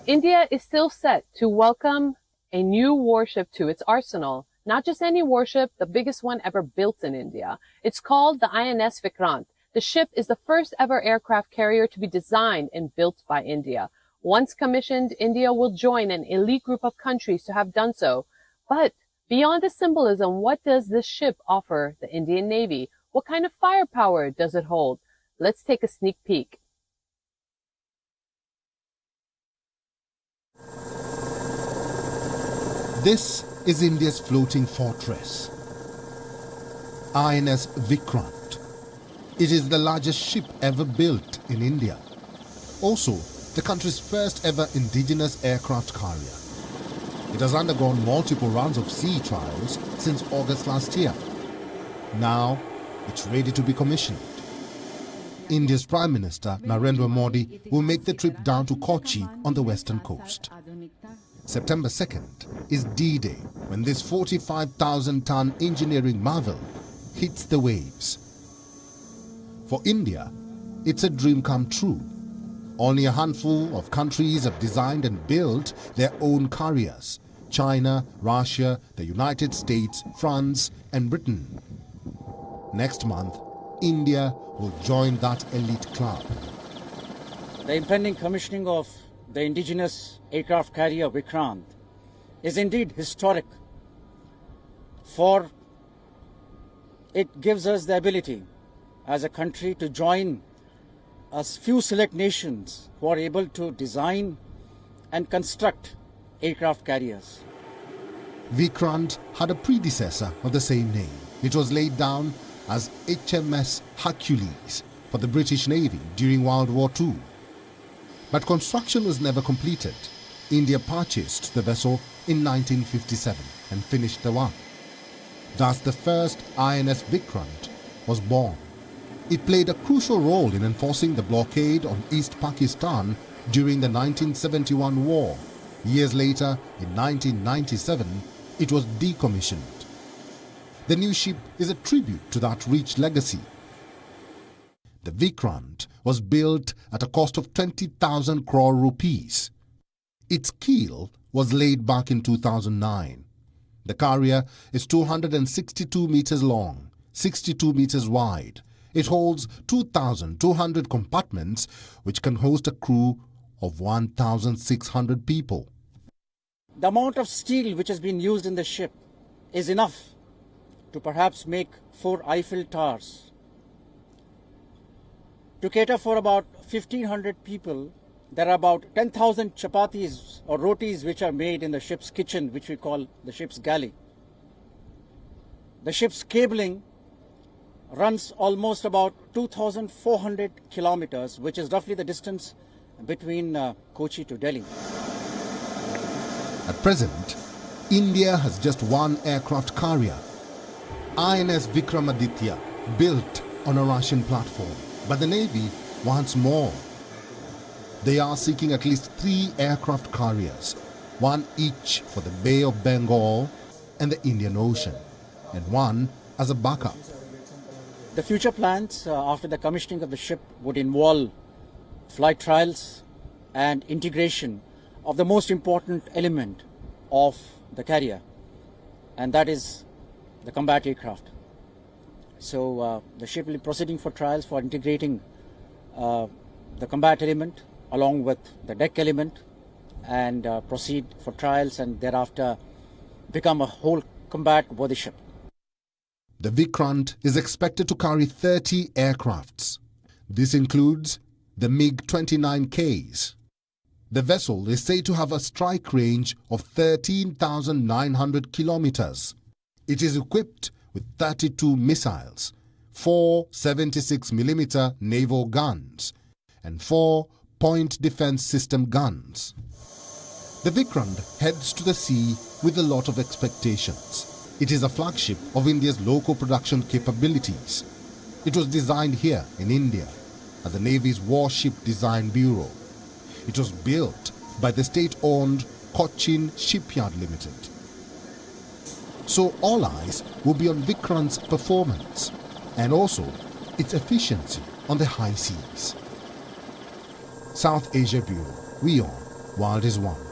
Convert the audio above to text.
India is still set to welcome a new warship to its arsenal. Not just any warship, the biggest one ever built in India. It's called the INS Vikrant. The ship is the first ever aircraft carrier to be designed and built by India. Once commissioned, India will join an elite group of countries to have done so. But beyond the symbolism, what does this ship offer the Indian Navy? What kind of firepower does it hold? Let's take a sneak peek. This is India's floating fortress, INS Vikrant. It is the largest ship ever built in India. Also, the country's first ever indigenous aircraft carrier. It has undergone multiple rounds of sea trials since August last year. Now, it's ready to be commissioned. India's Prime Minister, Mariam Wardak, will make the trip down to Kochi on the western coast. September 2nd is D-Day, when this 45,000-ton engineering marvel hits the waves. For India, it's a dream come true. Only a handful of countries have designed and built their own carriers: China, Russia, the United States, France and Britain. Next month, India will join that elite club. The impending commissioning of the indigenous aircraft carrier Vikrant is indeed historic, for it gives us the ability as a country to join a few select nations who are able to design and construct aircraft carriers. Vikrant had a predecessor of the same name. It was laid down as HMS Hercules for the British Navy during World War II. But construction was never completed. India purchased the vessel in 1957 and finished the work. Thus the first INS Vikrant was born. It played a crucial role in enforcing the blockade on East Pakistan during the 1971 war. Years later, in 1997, it was decommissioned. The new ship is a tribute to that rich legacy. The Vikrant was built at a cost of 20,000 crore rupees. Its keel was laid back in 2009. The carrier is 262 meters long, 62 meters wide. It holds 2,200 compartments, which can host a crew of 1,600 people. The amount of steel which has been used in the ship is enough to perhaps make 4 Eiffel Towers. To cater for about 1,500 people, there are about 10,000 chapatis or rotis which are made in the ship's kitchen, which we call the ship's galley. The ship's cabling runs almost about 2,400 kilometers, which is roughly the distance between Kochi to Delhi. At present, India has just one aircraft carrier, INS Vikramaditya, built on a Russian platform. But the Navy wants more. They are seeking at least 3 aircraft carriers, one each for the Bay of Bengal and the Indian Ocean, and one as a backup. The future plans after the commissioning of the ship would involve flight trials and integration of the most important element of the carrier, and that is the combat aircraft. So the ship will be proceeding for trials for integrating the combat element along with the deck element, and proceed for trials and thereafter become a whole combat worthy ship. The Vikrant is expected to carry 30 aircrafts. This includes the MiG-29Ks. The vessel is said to have a strike range of 13,900 kilometers. It is equipped with 32 missiles, 4 76mm naval guns, and 4 point defense system guns. The Vikrant heads to the sea with a lot of expectations. It is a flagship of India's local production capabilities. It was designed here in India at the Navy's Warship Design Bureau. It was built by the state-owned Cochin Shipyard Limited. So all eyes will be on Vikrant's performance and also its efficiency on the high seas. South Asia Bureau, WION World is one.